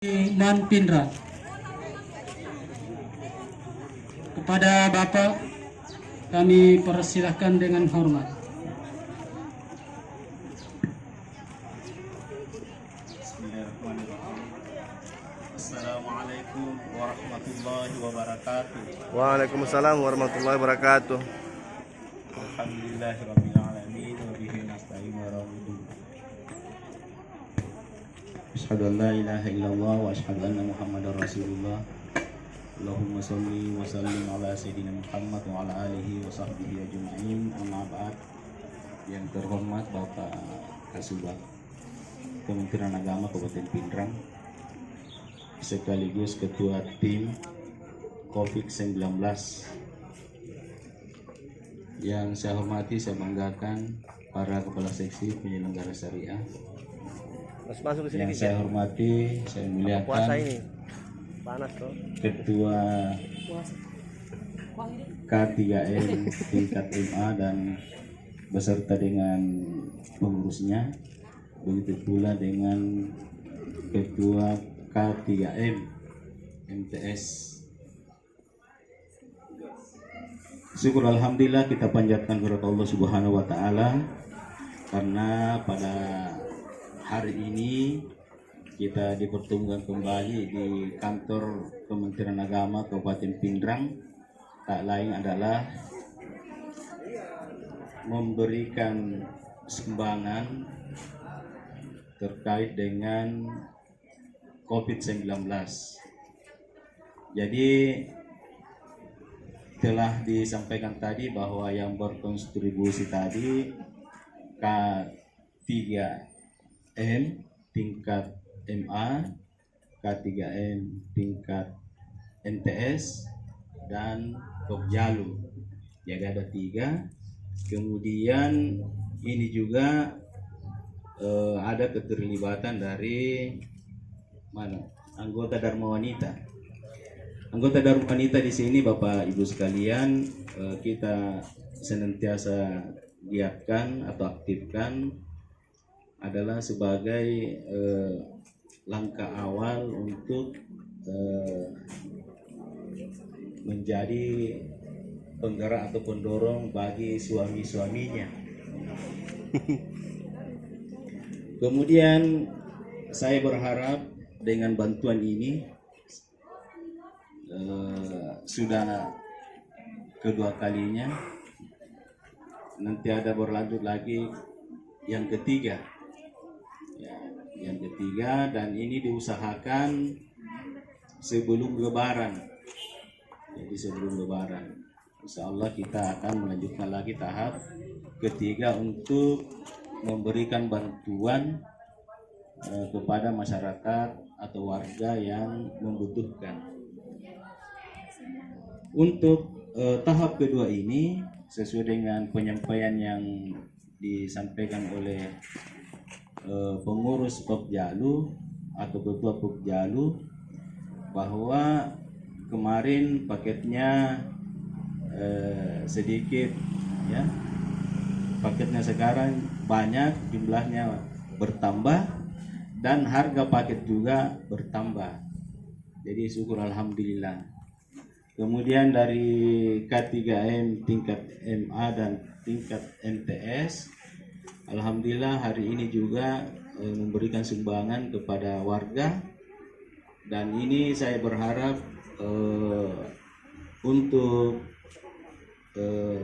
Man Pindra. Kepada Bapak kami persilahkan dengan hormat. Bismillahirrahmanirrahim. Assalamualaikum warahmatullahi wabarakatuh. Waalaikumsalam warahmatullahi wabarakatuh. Alhamdulillahirabbil alamin wa bihi nasta'in wa ra'udhu. Asyhadu an la ilaha illallah wa asyhadu anna Muhammadar Rasulullah. Allahumma shalli wa sallim ala sayyidina Muhammad wa ala alihi wa sahbihi ajma'in. Amma ba'd. Yang terhormat Bapak Kasubag Kementerian Agama Kabupaten Pindrang, sekaligus Ketua Tim COVID-19. Yang saya hormati, saya banggakan para kepala seksi penyelenggara syariah. Masuk ke sini. Yang saya hormati, saya muliakan Puasa ini panas tuh. Ketua K3M tingkat MA dan beserta dengan pengurusnya, begitu pula dengan Ketua K3M MTS. Syukur alhamdulillah kita panjatkan kepada Allah Subhanahu wa taala, karena pada hari ini kita dipertemukan kembali di kantor Kementerian Agama Kabupaten Pindrang. Tak lain adalah memberikan sumbangan terkait dengan COVID-19. Jadi telah disampaikan tadi bahwa yang berkontribusi tadi K3M tingkat MA, K3M tingkat MTS, dan Kopjalu. Jadi ada 3. Kemudian ini juga ada keterlibatan dari anggota Dharma Wanita. Anggota Dharma Wanita di sini, Bapak Ibu sekalian, kita senantiasa giatkan atau aktifkan adalah sebagai langkah awal untuk menjadi penggerak atau pendorong bagi suami-suaminya. Kemudian saya berharap dengan bantuan ini sudah kedua kalinya, nanti ada berlanjut lagi yang ketiga. Yang ketiga, dan ini diusahakan sebelum Lebaran. Jadi sebelum Lebaran, insya Allah kita akan melanjutkan lagi tahap ketiga untuk memberikan bantuan kepada masyarakat atau warga yang membutuhkan. Untuk tahap kedua ini, sesuai dengan penyampaian yang disampaikan oleh pengurus Kopjalu atau ketua Kopjalu, bahwa kemarin paketnya sedikit, ya, paketnya sekarang banyak, jumlahnya bertambah dan harga paket juga bertambah. Jadi syukur alhamdulillah. Kemudian dari K3M tingkat MA dan tingkat MTS, alhamdulillah hari ini juga memberikan sumbangan kepada warga, dan ini saya berharap untuk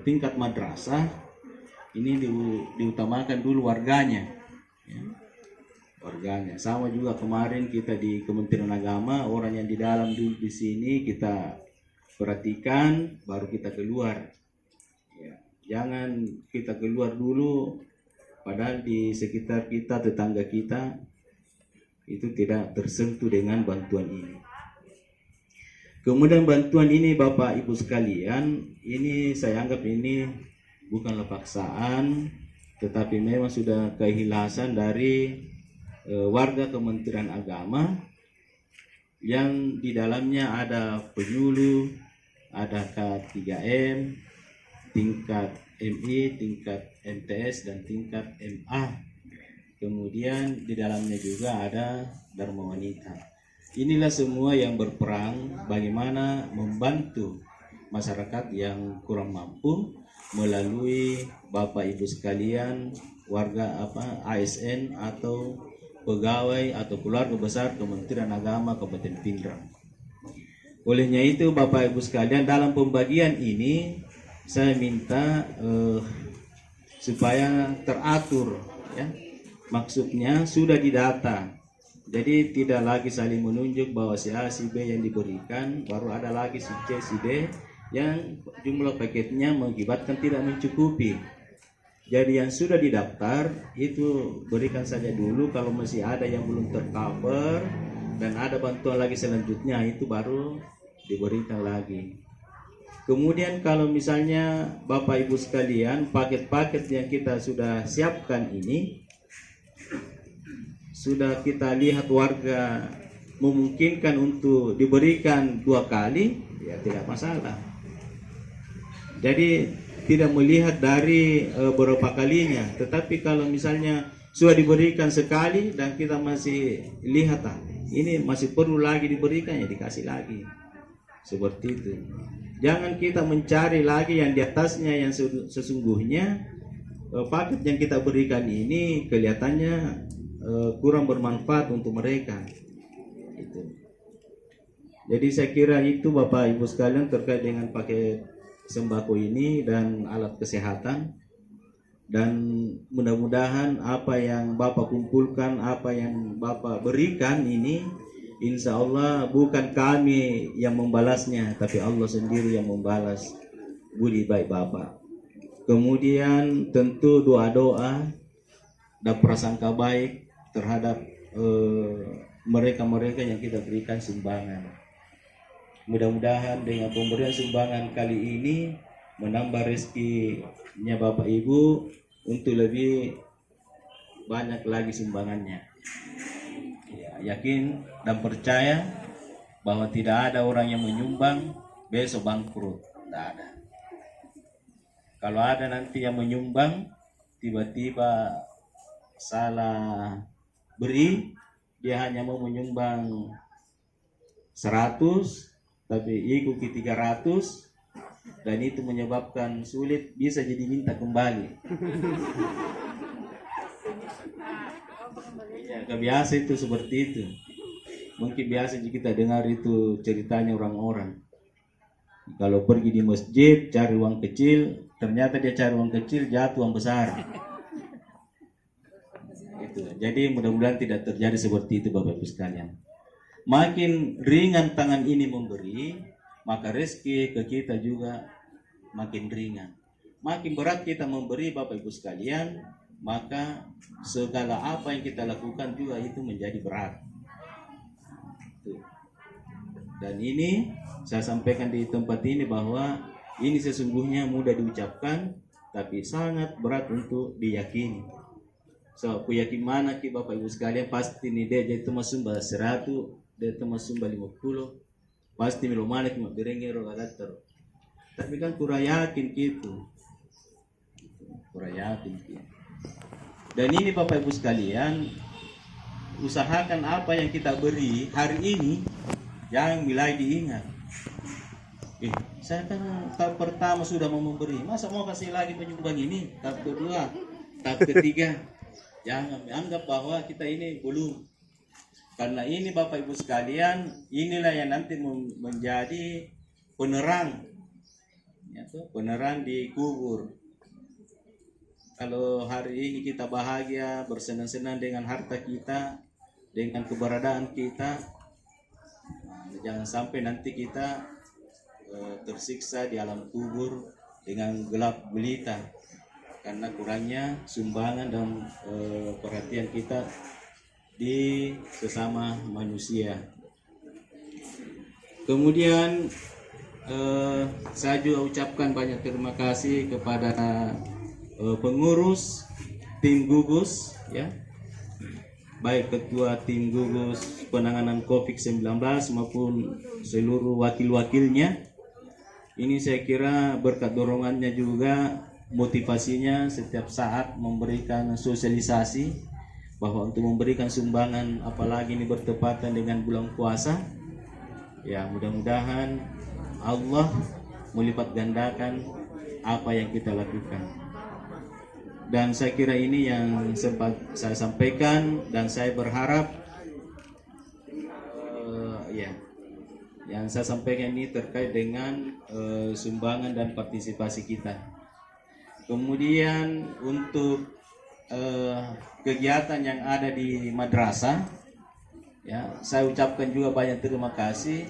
tingkat madrasah ini diutamakan dulu warganya, ya. Warganya sama juga kemarin kita di Kementerian Agama, orang yang di dalam dulu di sini kita perhatikan, baru kita keluar, ya. Jangan kita keluar dulu padahal di sekitar kita, tetangga kita itu tidak tersentuh dengan bantuan ini. Kemudian bantuan ini, Bapak Ibu sekalian, ini saya anggap ini bukanlah paksaan, tetapi memang sudah keikhlasan dari warga Kementerian Agama, yang di dalamnya ada penyuluh, ada K3M, tingkat MI, tingkat MTS, dan tingkat MA. Kemudian di dalamnya juga ada Dharma Wanita. inilah semua yang berperang bagaimana membantu masyarakat yang kurang mampu melalui Bapak Ibu sekalian warga ASN atau pegawai atau keluarga besar Kementerian Agama Kabupaten Pindrang. Olehnya itu Bapak Ibu sekalian, dalam pembagian ini saya minta supaya teratur, ya. Maksudnya sudah didata. Jadi tidak lagi saling menunjuk bahwa si A, si B yang diberikan, baru ada lagi si C, si D yang jumlah paketnya mengakibatkan tidak mencukupi. Jadi yang sudah didaftar itu berikan saja dulu, kalau masih ada yang belum tercover dan ada bantuan lagi selanjutnya itu baru diberikan lagi. Kemudian kalau misalnya Bapak Ibu sekalian, paket-paket yang kita sudah siapkan ini sudah kita lihat warga memungkinkan untuk diberikan 2 kali, ya tidak masalah. Jadi tidak melihat dari berapa kalinya, tetapi kalau misalnya sudah diberikan sekali dan kita masih lihat ini masih perlu lagi diberikan, ya dikasih lagi. Seperti itu. Jangan kita mencari lagi yang di atasnya, yang sesungguhnya paket yang kita berikan ini kelihatannya kurang bermanfaat untuk mereka. Itu. Jadi saya kira itu Bapak Ibu sekalian terkait dengan paket sembako ini dan alat kesehatan, dan mudah-mudahan apa yang Bapak kumpulkan, apa yang Bapak berikan ini insya Allah bukan kami yang membalasnya, tapi Allah sendiri yang membalas budi baik Bapak. Kemudian tentu doa-doa dan prasangka baik terhadap mereka-mereka yang kita berikan sumbangan. Mudah-mudahan dengan pemberian sumbangan kali ini menambah rezekinya Bapak Ibu untuk lebih banyak lagi sumbangannya. Ya, yakin dan percaya bahwa tidak ada orang yang menyumbang besok bangkrut. Tidak ada. Kalau ada nanti yang menyumbang tiba-tiba salah beri, dia hanya mau menyumbang 100 tapi ikuti 300 dan itu menyebabkan sulit, bisa jadi minta kembali. Ya, kebiasa itu seperti itu. Mungkin biasa kita dengar itu ceritanya orang-orang. Kalau pergi di masjid cari uang kecil, ternyata dia cari uang kecil jatuh uang besar. Itu. Jadi mudah-mudahan tidak terjadi seperti itu Bapak Ibu sekalian. Makin ringan tangan ini memberi, maka rezeki ke kita juga makin ringan. Makin berat kita memberi Bapak Ibu sekalian, maka segala apa yang kita lakukan juga itu menjadi berat. Dan ini saya sampaikan di tempat ini bahwa ini sesungguhnya mudah diucapkan, tapi sangat berat untuk diyakini. So, aku yakin mana ki Bapak Ibu sekalian pasti nih dia itu masuk 100, dia itu masuk 50, pasti milo mana cuma berengero kadatar. Tapi kan kurang yakin gitu. Kurang yakin gitu. Dan ini Bapak Ibu sekalian, usahakan apa yang kita beri hari ini jangan mulai diingat. Saya kan tahap pertama sudah mau memberi, masa mau kasih lagi penyumbang ini? Tahap kedua, tahap ketiga. Jangan anggap bahwa kita ini belum. Karena ini Bapak Ibu sekalian, inilah yang nanti menjadi penerang, ya, penerang di kubur. Kalau hari ini kita bahagia, bersenang-senang dengan harta kita, dengan keberadaan kita, jangan sampai nanti kita tersiksa di alam kubur dengan gelap gulita karena kurangnya sumbangan dan perhatian kita di sesama manusia. Kemudian saya juga ucapkan banyak terima kasih kepada pengurus tim gugus, ya, baik ketua tim gugus penanganan COVID-19 maupun seluruh wakil-wakilnya. Ini saya kira berkat dorongannya juga, motivasinya setiap saat memberikan sosialisasi bahwa untuk memberikan sumbangan, apalagi ini bertepatan dengan bulan puasa, ya mudah-mudahan Allah melipat gandakan apa yang kita lakukan. Dan saya kira ini yang sempat saya sampaikan, dan saya berharap yang saya sampaikan ini terkait dengan sumbangan dan partisipasi kita. Kemudian untuk kegiatan yang ada di madrasah, ya saya ucapkan juga banyak terima kasih,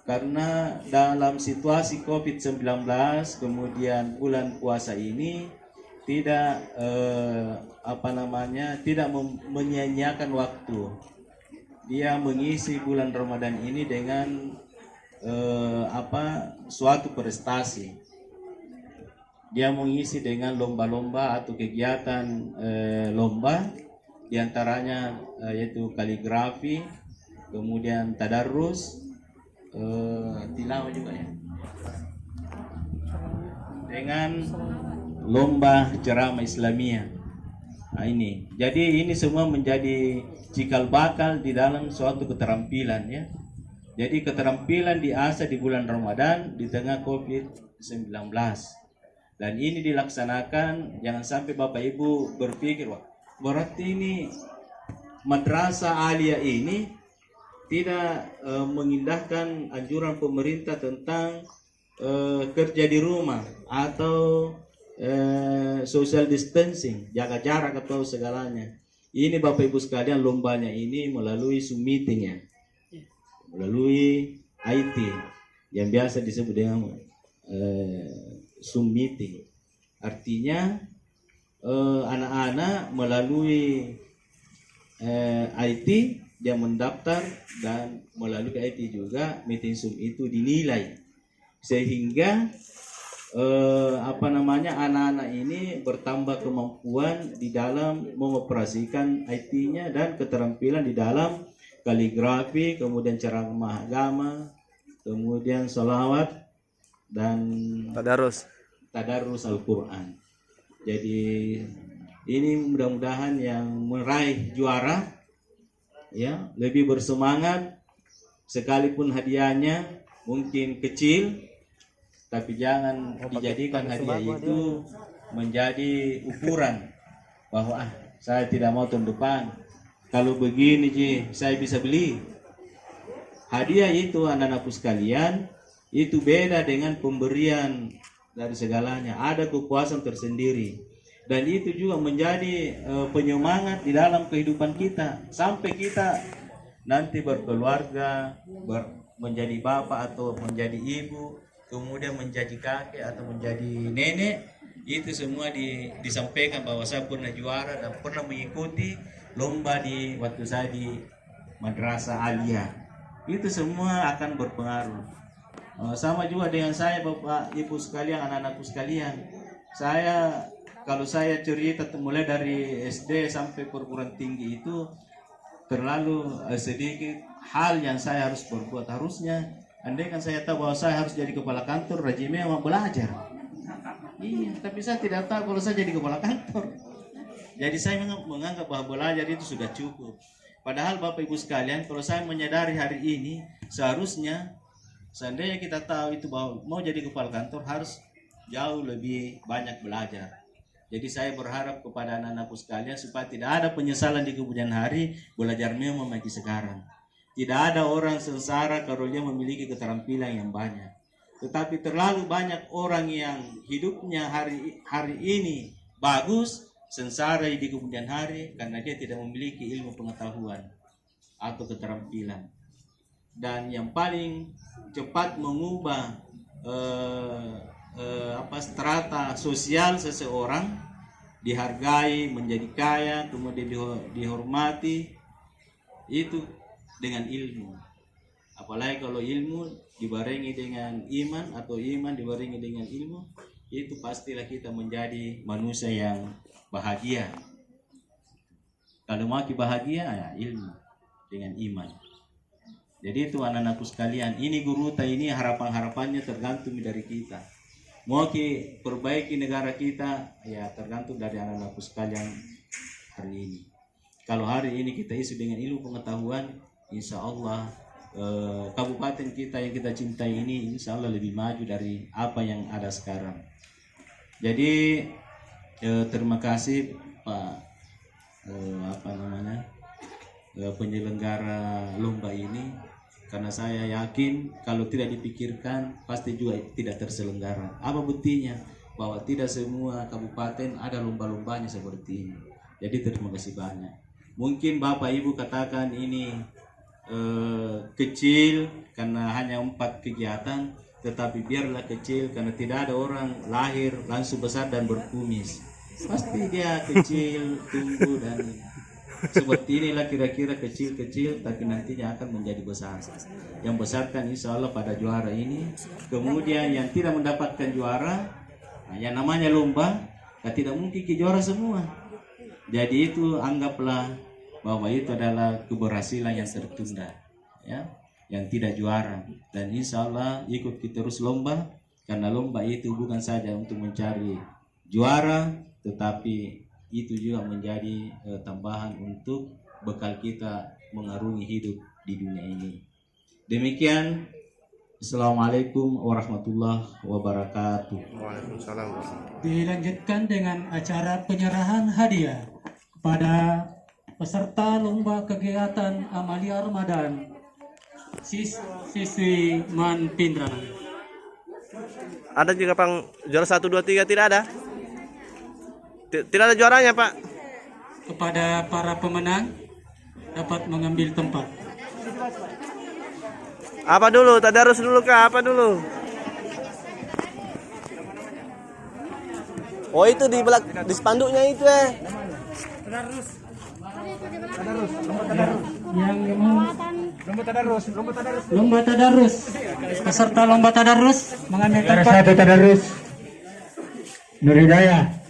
karena dalam situasi COVID-19 kemudian bulan puasa ini tidak tidak menyia-nyiakan waktu. Dia mengisi bulan Ramadan ini dengan suatu prestasi. Dia mengisi dengan lomba-lomba atau kegiatan lomba, diantaranya yaitu kaligrafi, kemudian tadarus, tilawah juga ya, dengan lomba ceramah Islamiyah. Nah, ini. Jadi ini semua menjadi cikal bakal di dalam suatu keterampilan ya. Jadi keterampilan diasah di bulan Ramadan di tengah COVID-19. Dan ini dilaksanakan, jangan sampai Bapak Ibu berpikir, wah, berarti ini madrasah aliyah ini tidak mengindahkan anjuran pemerintah tentang kerja di rumah atau social distancing, jaga jarak atau segalanya. Ini Bapak Ibu sekalian, lombanya ini melalui Zoom meeting ya, melalui IT yang biasa disebut dengan Zoom meeting. Artinya anak-anak melalui IT dia mendaftar, dan melalui IT juga meeting Zoom itu dinilai, sehingga anak-anak ini bertambah kemampuan di dalam mengoperasikan IT-nya dan keterampilan di dalam kaligrafi, kemudian ceramah agama, kemudian sholawat dan tadarus Al-Quran. Jadi ini mudah-mudahan yang meraih juara ya lebih bersemangat, sekalipun hadiahnya mungkin kecil, tapi jangan dijadikan hadiah itu menjadi ukuran bahwa saya tidak mau tahun depan, kalau begini saya bisa beli. Hadiah itu anak-anakku sekalian itu beda dengan pemberian dari segalanya, ada kepuasan tersendiri, dan itu juga menjadi penyemangat di dalam kehidupan kita sampai kita nanti berkeluarga, menjadi bapak atau menjadi ibu, kemudian menjadi kakek atau menjadi nenek. Itu semua disampaikan bahwa saya pernah juara dan pernah mengikuti lomba di waktu saya di madrasah aliyah. Itu semua akan berpengaruh. Sama juga dengan saya Bapak Ibu sekalian, anak-anakku sekalian. Kalau saya cerita mulai dari SD sampai perguruan tinggi itu terlalu sedikit hal yang saya harus berbuat. Harusnya andai kan saya tahu bahwa saya harus jadi kepala kantor, rajin memang belajar. Iya, tapi saya tidak tahu kalau saya jadi kepala kantor. Jadi saya menganggap bahwa belajar itu sudah cukup. Padahal Bapak Ibu sekalian, kalau saya menyadari hari ini, seharusnya seandainya kita tahu itu bahwa mau jadi kepala kantor harus jauh lebih banyak belajar. Jadi saya berharap kepada anak-anakku sekalian supaya tidak ada penyesalan di kemudian hari, belajar memang lagi sekarang. Tidak ada orang sengsara kalau dia memiliki keterampilan yang banyak. Tetapi terlalu banyak orang yang hidupnya hari ini bagus, sengsara di kemudian hari karena dia tidak memiliki ilmu pengetahuan atau keterampilan. Dan yang paling cepat mengubah strata sosial seseorang, dihargai, menjadi kaya, kemudian dihormati, itu dengan ilmu. Apalagi kalau ilmu dibarengi dengan iman atau iman dibarengi dengan ilmu, itu pastilah kita menjadi manusia yang bahagia. Kalau mau bahagia ya ilmu dengan iman. Jadi itu anak-anakku sekalian, ini Guruta ini harapan-harapannya tergantung dari kita. Mau perbaiki negara kita ya tergantung dari anak-anakku sekalian hari ini. kalau hari ini kita isi dengan ilmu pengetahuan, insya Allah kabupaten kita yang kita cintai ini insya Allah lebih maju dari apa yang ada sekarang. Jadi terima kasih Pak penyelenggara lomba ini, karena saya yakin kalau tidak dipikirkan pasti juga tidak terselenggara. Apa buktinya? Bahwa tidak semua kabupaten ada lomba-lombanya seperti ini. Jadi terima kasih banyak. Mungkin Bapak Ibu katakan ini kecil karena hanya 4 kegiatan, tetapi biarlah kecil karena tidak ada orang lahir langsung besar dan berkumis. Pasti dia kecil, tumbuh dan seperti inilah kira-kira kecil-kecil, tapi nantinya akan menjadi besar. Yang besar kan insya Allah pada juara ini. Kemudian yang tidak mendapatkan juara, nah, yang namanya lomba, tidak mungkin ke juara semua. Jadi itu anggaplah bahwa itu adalah keberhasilan yang tertunda, ya, yang tidak juara. Dan insya Allah ikuti terus lomba, karena lomba itu bukan saja untuk mencari juara, tetapi itu juga menjadi tambahan untuk bekal kita mengarungi hidup di dunia ini. Demikian, Assalamualaikum warahmatullahi wabarakatuh. Waalaikumsalam. Dilanjutkan dengan acara penyerahan hadiah kepada peserta lomba kegiatan Amalia Ramadan siswi Man Pindrang. Ada juga Pang juara 1, 2, 3 tidak ada? Tidak ada juaranya Pak. Kepada para pemenang dapat mengambil tempat. Apa dulu? Tadarus dulu kah? Apa dulu? Oh itu di spanduknya itu Lomba tadarus. Peserta lomba tadarus mengambil tempat. Juara 1 tadarus Nur Hidayah.